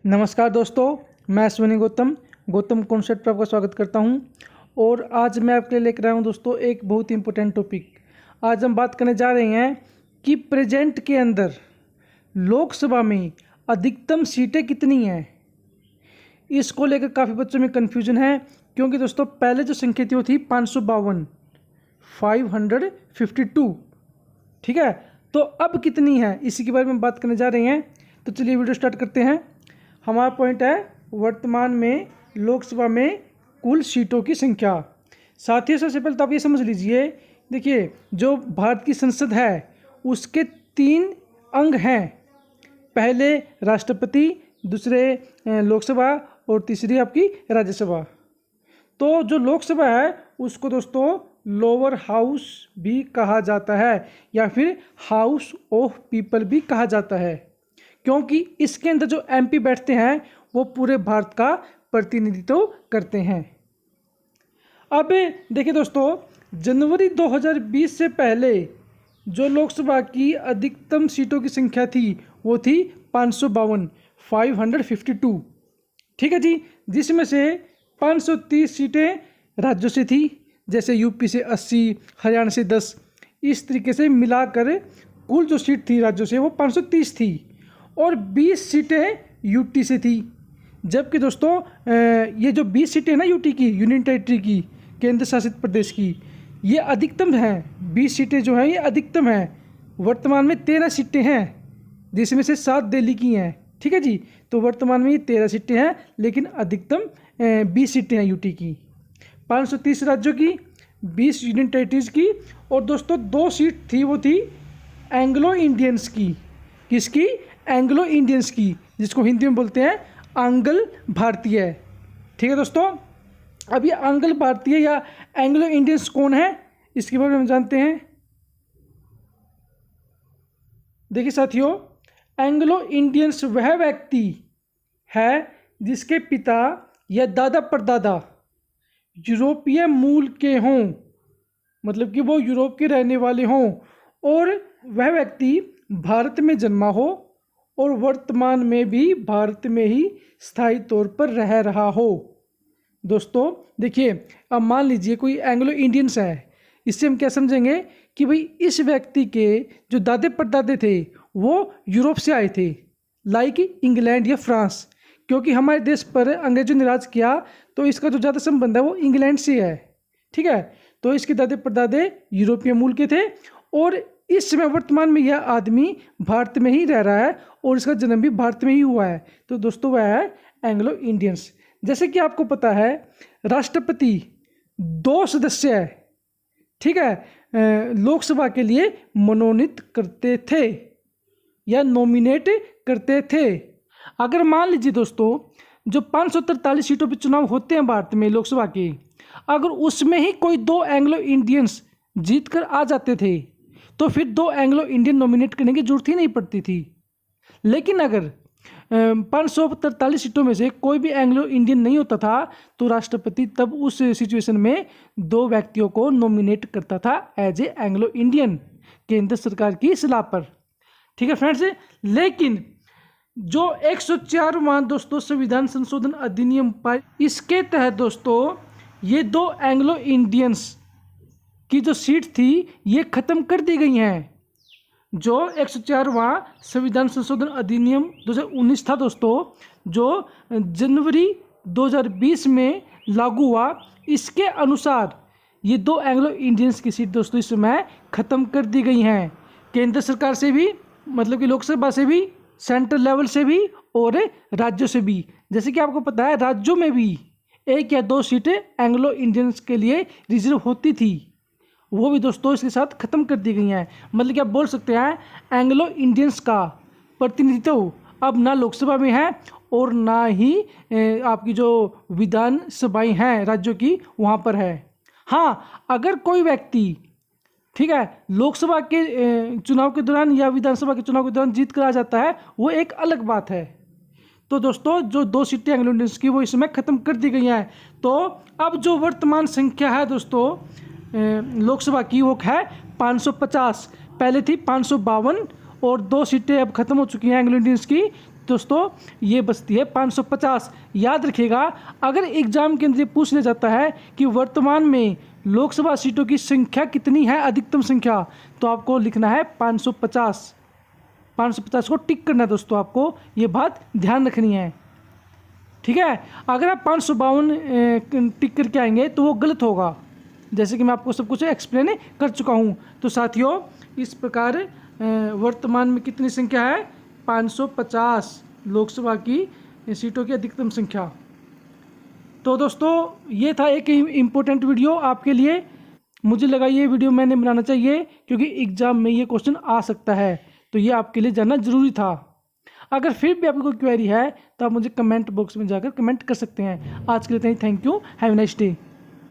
नमस्कार दोस्तों, मैं अश्विनी गौतम कॉन्सेप्ट पर आपका स्वागत करता हूं। और आज मैं आपके लिए लेकर आया हूं दोस्तों एक बहुत ही इंपॉर्टेंट टॉपिक। आज हम बात करने जा रहे हैं कि प्रेजेंट के अंदर लोकसभा में अधिकतम सीटें कितनी हैं। इसको लेकर काफ़ी बच्चों में कन्फ्यूजन है, क्योंकि दोस्तों पहले जो संख्या थी वो थी 552, ठीक है। तो अब कितनी है इसी के बारे में बात करने जा रहे हैं। तो चलिए वीडियो स्टार्ट करते हैं। हमारा पॉइंट है वर्तमान में लोकसभा में कुल सीटों की संख्या। साथियों, सबसे पहले तो आप ये समझ लीजिए, देखिए जो भारत की संसद है उसके 3 अंग हैं। पहले राष्ट्रपति, दूसरे लोकसभा और तीसरी आपकी राज्यसभा। तो जो लोकसभा है उसको दोस्तों लोअर हाउस भी कहा जाता है या फिर हाउस ऑफ पीपल भी कहा जाता है, क्योंकि इसके अंदर जो एमपी बैठते हैं वो पूरे भारत का प्रतिनिधित्व करते हैं। अब देखिए दोस्तों, जनवरी 2020 से पहले जो लोकसभा की अधिकतम सीटों की संख्या थी वो थी 552, ठीक है जी। जिसमें से 530 सीटें राज्यों से थी, जैसे यूपी से 80, हरियाणा से 10, इस तरीके से मिलाकर कुल जो सीट थी राज्यों से वो 530 थी। और 20 सीटें यूटी से थी। जबकि दोस्तों ये जो 20 सीटें ना यूटी की, यूनियन टेरिटरी की, केंद्र शासित प्रदेश की, ये अधिकतम हैं। 20 सीटें जो हैं ये अधिकतम हैं। वर्तमान में 13 सीटें हैं, जिसमें से 7 दिल्ली की हैं, ठीक है जी। तो वर्तमान में ये 13 सीटें हैं, लेकिन अधिकतम 20 सीटें हैं यूटी की। 530 राज्यों की, 20 यूनियन टेरिटरीज की। और दोस्तों 2 सीट थी, वो थी एंग्लो इंडियंस की। किसकी? एंग्लो इंडियंस की, जिसको हिंदी में बोलते हैं आंग्ल भारतीय, ठीक है दोस्तों। अब ये आंग्ल भारतीय या एंग्लो इंडियंस कौन है, इसके बारे में हम जानते हैं। देखिए साथियों, एंग्लो इंडियंस वह व्यक्ति है जिसके पिता या दादा परदादा यूरोपीय मूल के हों, मतलब कि वो यूरोप के रहने वाले हों, और वह व्यक्ति भारत में जन्मा हो और वर्तमान में भी भारत में ही स्थायी तौर पर रह रहा हो। दोस्तों देखिए, अब मान लीजिए कोई एंग्लो इंडियंस है, इससे हम क्या समझेंगे कि भाई इस व्यक्ति के जो दादे परदादे थे वो यूरोप से आए थे, लाइक इंग्लैंड या फ्रांस। क्योंकि हमारे देश पर अंग्रेजों ने राज किया, तो इसका जो ज़्यादा संबंध है वो इंग्लैंड से है, ठीक है। तो इसके दादे परदादे यूरोपीय मूल के थे, और इस समय वर्तमान में यह आदमी भारत में ही रह रहा है और इसका जन्म भी भारत में ही हुआ है। तो दोस्तों वह है एंग्लो इंडियंस। जैसे कि आपको पता है राष्ट्रपति 2 सदस्य है, ठीक है, लोकसभा के लिए मनोनीत करते थे या नॉमिनेट करते थे। अगर मान लीजिए दोस्तों जो 543 सीटों पर चुनाव होते हैं भारत में लोकसभा के, अगर उसमें ही कोई 2 एंग्लो इंडियंस जीत कर आ जाते थे तो फिर 2 एंग्लो इंडियन नॉमिनेट करने की जरूरत ही नहीं पड़ती थी। लेकिन अगर 543 सीटों में से कोई भी एंग्लो इंडियन नहीं होता था तो राष्ट्रपति तब उस सिचुएशन में 2 व्यक्तियों को नॉमिनेट करता था एज ए एंग्लो इंडियन, केंद्र सरकार की सलाह पर, ठीक है फ्रेंड्स। लेकिन जो 104वां दोस्तों संविधान संशोधन अधिनियम पर, इसके तहत दोस्तों ये 2 एंग्लो इंडियंस की जो सीट थी ये खत्म कर दी गई हैं। जो 104वां संविधान संशोधन अधिनियम 2019 था दोस्तों, जो जनवरी 2020 में लागू हुआ, इसके अनुसार ये 2 एंग्लो इंडियंस की सीट दोस्तों इस समय खत्म कर दी गई हैं। केंद्र सरकार से भी, मतलब कि लोकसभा से भी, सेंट्रल लेवल से भी और राज्यों से भी। जैसे कि आपको पता है राज्यों में भी 1 या 2 सीटें एंग्लो इंडियंस के लिए रिजर्व होती थी, वो भी दोस्तों इसके साथ ख़त्म कर दी गई हैं। मतलब कि आप बोल सकते हैं एंग्लो इंडियंस का प्रतिनिधित्व अब ना लोकसभा में है और ना ही आपकी जो विधान सभाएँ हैं राज्यों की वहाँ पर है। हाँ, अगर कोई व्यक्ति, ठीक है, लोकसभा के चुनाव के दौरान या विधानसभा के चुनाव के दौरान जीत कर आ जाता है, वो एक अलग बात है। तो दोस्तों जो 2 सीटें एंग्लो इंडियंस की वो इसमें ख़त्म कर दी गई हैं। तो अब जो वर्तमान संख्या है दोस्तों लोकसभा की वो है 550। पहले थी 552 और 2 सीटें अब खत्म हो चुकी हैं एंग्लो इंडियंस की, दोस्तों ये बचती है 550। याद रखिएगा, अगर एग्जाम के अंदर ये पूछ लिया जाता है कि वर्तमान में लोकसभा सीटों की संख्या कितनी है, अधिकतम संख्या, तो आपको लिखना है 550। 550 को टिक करना है दोस्तों, आपको ये बात ध्यान रखनी है, ठीक है। अगर आप 552 टिक करके आएंगे तो वो गलत होगा, जैसे कि मैं आपको सब कुछ एक्सप्लेन कर चुका हूँ। तो साथियों, इस प्रकार वर्तमान में कितनी संख्या है, 550 लोकसभा की सीटों की अधिकतम संख्या। तो दोस्तों ये था एक इम्पोर्टेंट वीडियो आपके लिए। मुझे लगा ये वीडियो मैंने बनाना चाहिए क्योंकि एग्ज़ाम में ये क्वेश्चन आ सकता है, तो ये आपके लिए जानना ज़रूरी था। अगर फिर भी आपको कोई क्वेरी है तो आप मुझे कमेंट बॉक्स में जाकर कमेंट कर सकते हैं। आज के लिए thank you, have a nice day.